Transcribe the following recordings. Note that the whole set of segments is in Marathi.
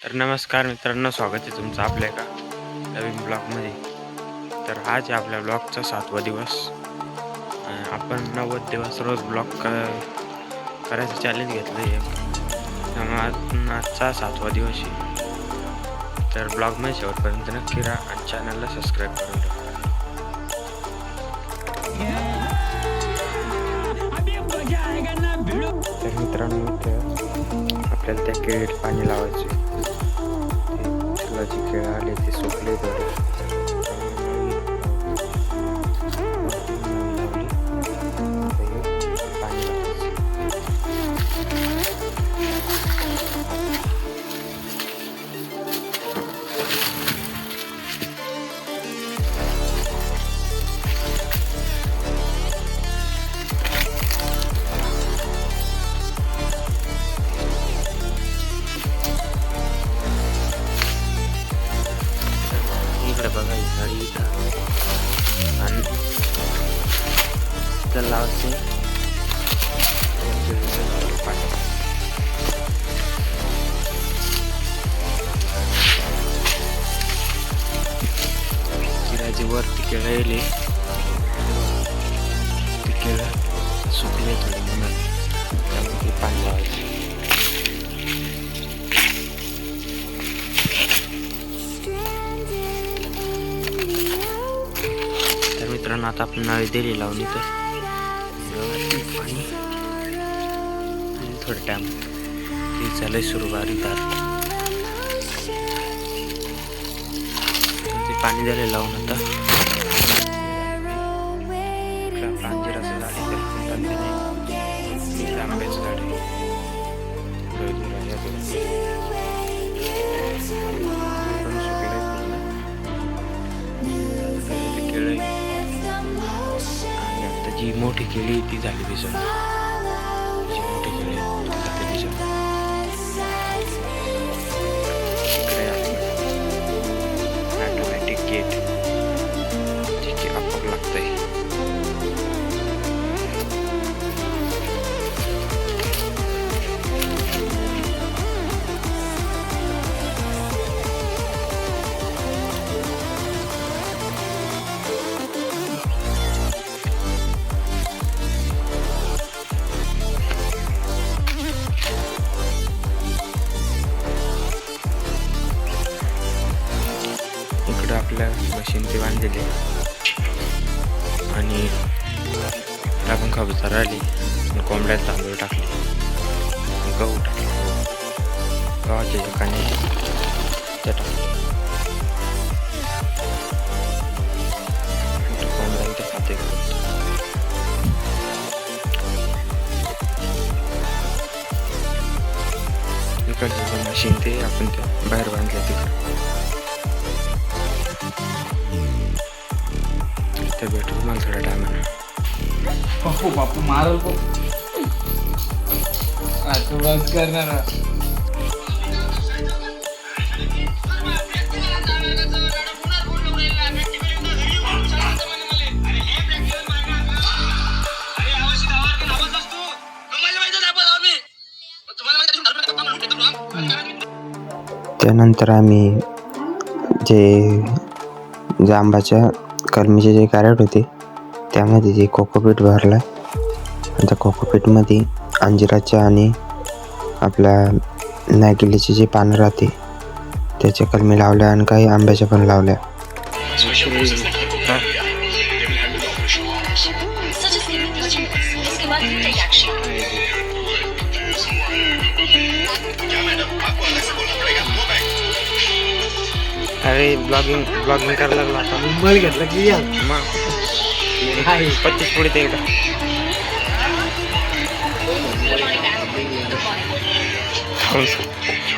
तर नमस्कार मित्रांनो, स्वागत आहे तुमचं आपल्या एका नवीन ब्लॉगमध्ये. तर आज आहे आपल्या ब्लॉगचा 7वा दिवस. आपण 90 दिवस रोज ब्लॉग करायचं चॅलेंज घेतलं आहे. त्यामुळे आजचा 7वा दिवस आहे. तर ब्लॉगमध्ये शेवटपर्यंत नक्की राहा आणि चॅनलला सबस्क्राईब करून ठेवा. तर मित्रांनो, इथं आपल्याला त्या केळीत पाणी लावायचे. फुलाची केळं आले ते सुकले थोडे. पाणी लावायचे. इकडे बघा, ही झाडी इथं आणि इथं लावायचे. किराची वरती केळं येले, ते केळं सुकले थोडे म्हणून त्यामध्ये पाणी लावायचे. तर मित्रांनो, आता आपण नाळी दिली लावून इथं पाणी आणि थोडं टाइम ती झालंय सुरू बारीक पाणी झालं लावून. आता अंजिराचं झाड आहे, आंब्याचं झाड आहे. केळं आणि आता जी मोठी केळी ती झाली भिजून. जी मोठी केळी ती झाली भिजून. ऑटोमॅटिक गेट जे आपोआप लागतंय. इकडं आपल्या मशीन ते बांधलेले आणि आपण खबूतर आली आणि कोंबड्यात तांदूळ टाकले, गहू टाकले, गव्हाच्या ठिकाणी त्या टाकले. कोंबड्या ते खाते. इकडचं मशीन ते आपण त्या बाहेर बांधले तिकडं. ते भेटू मला थोड्या टायमानं. बापू बापू मारल को आता बस करणार. त्यानंतर आम्ही जे जांबाच्या कलमीचे जे कॅरेट होते त्यामध्ये जे कोकोपीट भरला आणि त्या कोकोपीटमध्ये अंजिराच्या आणि आपल्या नागिलीचे जे पानं राहते त्याच्या कलमी लावल्या आणि काही आंब्याच्या पण लावल्या. अरे ब्लॉगिंग करायला लागला आता. मोबाईल घेतला की या मग 25 पुढे ते एकदा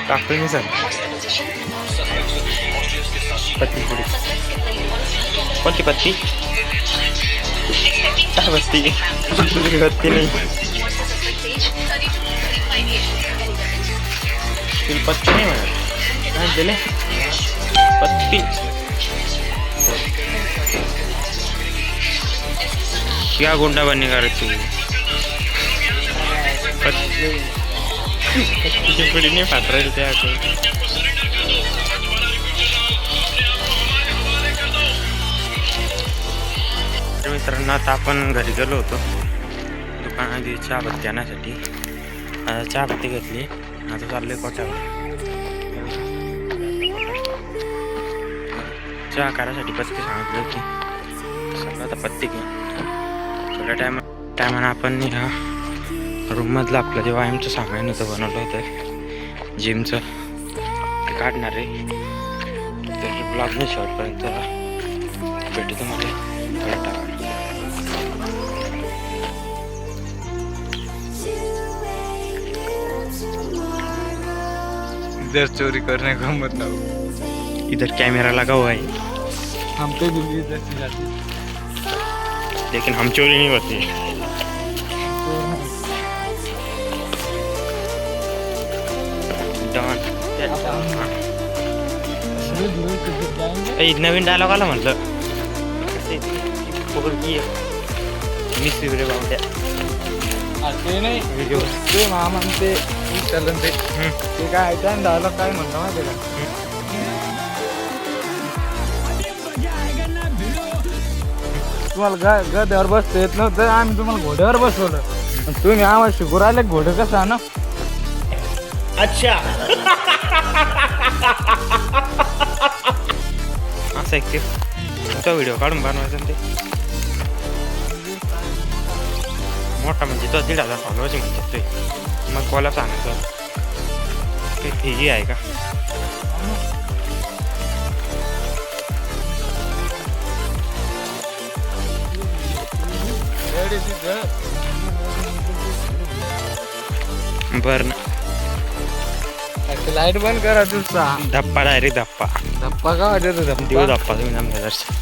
टाकतो मी सर. 25 पुढे कोणती पत्ती काय बसती बत्ती नाही पत्ती नाही म्हणा काय दिले पत्ती. क्या गुंडा बनने का रही पत्ती पुढे नाही फाट राहील त्या आता आपण घरी गेलो होतो दुकानात चहापत्ती आणण्यासाठी. चहापत्ती घेतली, आता चाललोय कोट्यावर. चहा करायसाठी पत्ती सांगितली होती, सगळं आता पत्ती घे. थोड्या टायमानं आपण ह्या रूममधलं आपलं जे व्यायामचं सामान होतं बनवलं होतं जिमचं ते काढणार आहे. तर ब्लॉगने शेवटपर्यंत भेटू तुम्हाला भेटावं. इधर चोरी करने का मतलब, इधर कैमरा लगा हुआ है हम पे भी इधर से जाती लेकिन हम चोरी नहीं होती. नवीन डायलॉग आला म्हटलं मिस रे बावड्या. ते नाही व्हिडिओ ते मामा ते चलन ते काय त्या डायलॉग काय म्हणतो माहिती का, तुम्हाला गद्यावर बसता येत नव्हतं, आम्ही तुम्हाला घोड्यावर बसवलं, तुम्ही आम्हाला शिकू राहिले घोडं कसं ना. अच्छा असं एक तो व्हिडिओ काढून बनवायचा ते मोठा म्हणजे तो 1,500 फॉलोअर्स म्हणतात ते. मग कोला सांगायचं ते फीजी आहे का. बर ना, लाईट बंद करा तुझा धप्पा डायरेक्ट धप्पा धप्पा का वाटत देऊ धप्पा तुम्ही आमच्या दर्शन.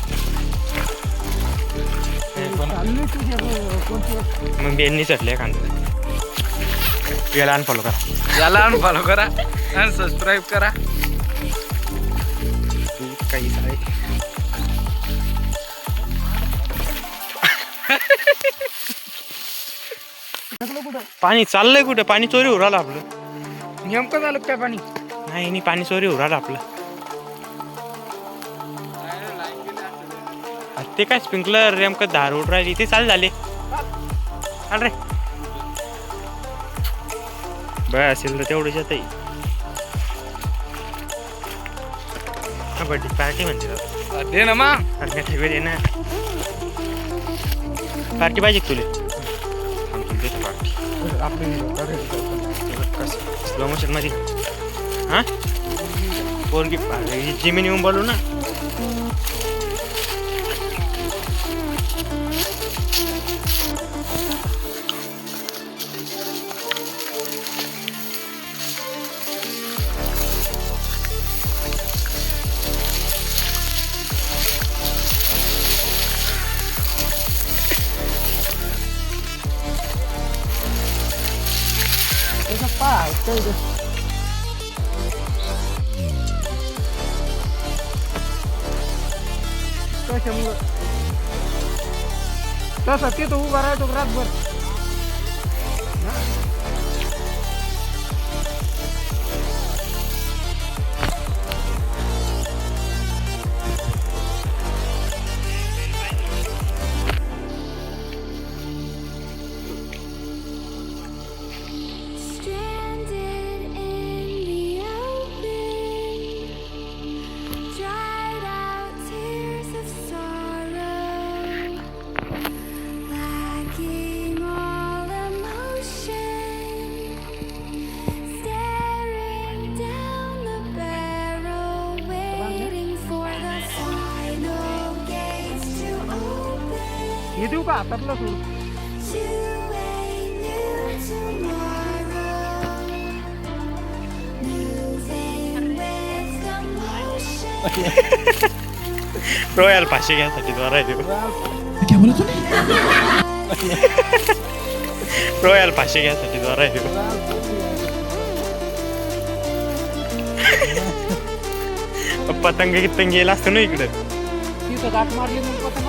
मग बेननी चटले एखादं याला अनफॉलो करा, याला अनफॉलो करा आणि सबस्क्राईब करा. तू काही आहे पाणी चाललंय कुठे, पाणी चोरी होऊ राहिलं आपलं. नेमकं झालं काय पाणी, नाही पाणी चोरी होऊ राहिलं आपलं. ते काय स्प्रिंकलर नेमकं धार उड राहिली ते चालू झाले. अरे बरं असेल तर तेवढंच येत. बर्थडे पार्टी म्हणते दे ना मग. अरे ठेवे दे ना, पार्टी पाहिजे तुले पार्टी स्लो मोशन मध्ये. हां पोरगी जिमीन येऊन बोलू ना. तसं तिथं उभा राहतो रातभर. हे देऊ का हातातलं सोड. रॉयल फाशी घ्यायसाठी द्वारा रॉयल फाशी घ्यायसाठी द्वारा पतंग कितंग गेला असतो ना इकडे. तिथं गाठ मारली मग पतंग.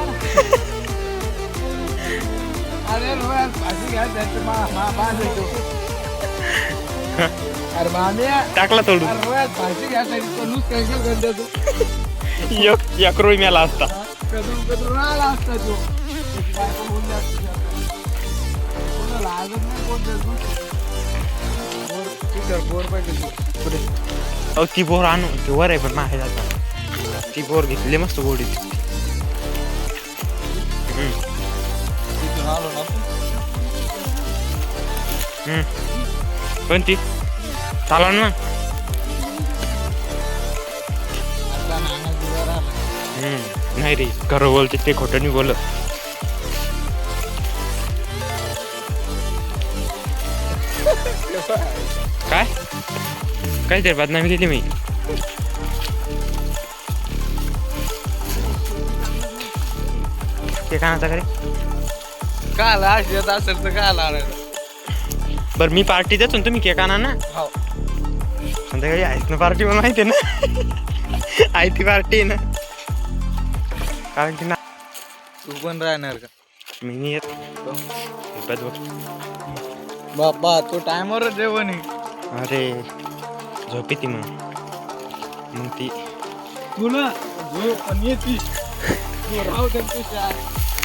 अरे रॉयल फाशी घ्यायसाठी बांध येतो. अरे माम्या टाकला तोडून. रॉयल फाशी घ्यायसाठी तो लूज कॅन्सल कर देतो. एक रोळी मेला असता. कदम आला असता तो. अहो ती बोर आणू ती वर आहे पण मागे जाता ती बोर घेतली मस्त गोडी कोणती चाला ना नाही रे खरं बोलते ते खोटं नाही बोलत काय काहीतरी बदनामी केली मी ते कानाचा करे काल येत असेल तर काल बरं मी पार्टी देतो ना तुम्ही केक आणा ना हो संध्याकाळी आहेत ना पार्टी मला माहिती आहे ना आहे ती पार्टी ना कारण की ना तू पण राहणार का मी नाही येत बघ बाबा तो टायमवर जेवण अरे झोप येते मग ती तुला झोप पण येते तू राहू दे तुझ्या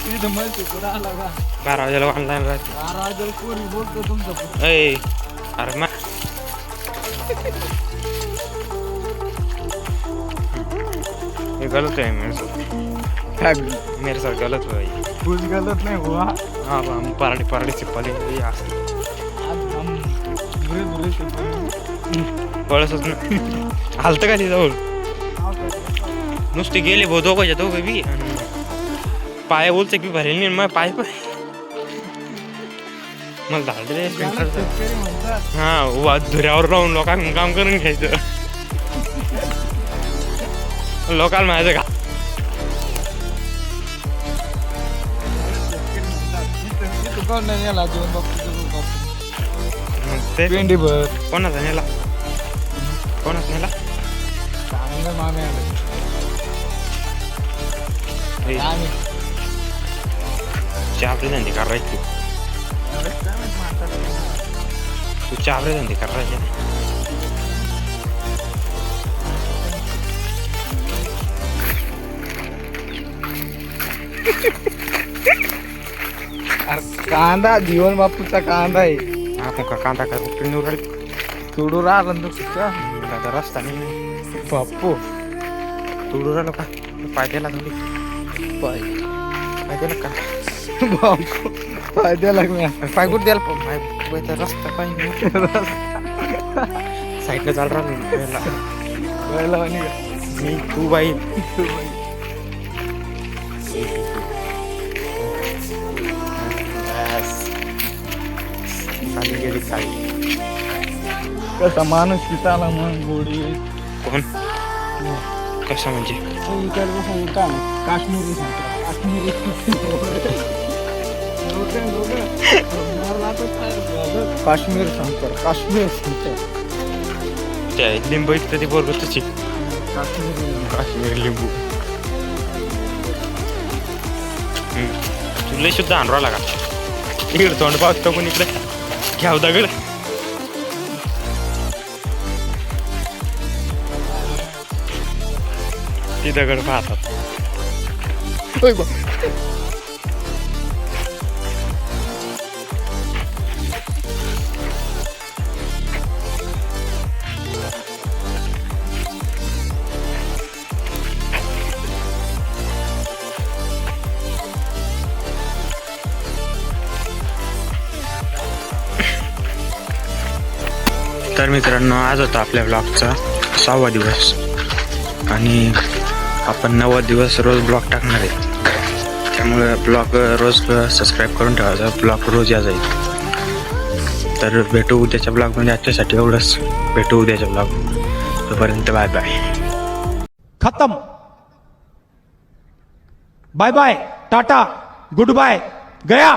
तिथं मस्त तुला आला का 12 वाजेला ऑनलाईन राहते 12 वाजेला कोणी बोलतो तुमचं अय अरे मा ये गलत है मेरे साथ गलत हुआ ये कुछ गलत नहीं हुआ हाँ हम पराठे से पले आज हम बुरे बुरे से पळसच ना हालतं का तिथं नुसते गेले भाऊ दोघं बी आणि पाय बोलते की भरेल नाही मग पाय पण मला धाडले हा धुऱ्यावर राहून लोकांना काम करून घ्यायचं लोकांना माहिती का ते पेंडी भर कोणाचा नेला नेला मामे आले चापरे धंदे करायचे तू चापरे धंदे करायचे कांदा जीवन बापूचा कांदा आहे आपण का कांदा का निवड तुडू राहिला ना तुझा दादा रस्ता नाही बापू तुडू राहिलो का पाय द्यायला थोडी पाय द्यायला का बापू फायद्या लागल्या पाय कुठे द्यायला पाय रस्ता पाहिजे साईडला चाल राहिलो मी तू बाई खाली गेली खाली कसा माणूस किताला मग गोडी कोण कसा म्हणजे काश्मीरी काश्मीर संकर काश्मीर संकर त्या लिंबू इथं ती बरोबर तुझी काश्मीरी लिंबू तुला सुद्धा आणरा लागा इकडे तोंड पाहतो कोण इकडे घ्याव दगड ती दगड पाहतात तर मित्रांनो आज होता आपल्या ब्लॉगचा 6वा दिवस आणि आपण 9वा दिवस रोज ब्लॉग टाकणार आहे त्यामुळे ब्लॉग रोज सबस्क्राईब करून ठेवायचा ब्लॉग रोज या जाईल तर भेटू उद्याच्या ब्लॉगमध्ये आजच्यासाठी एवढंच भेटू उद्याच्या ब्लॉग तोपर्यंत बाय बाय खत्म bye bye tata good bye गया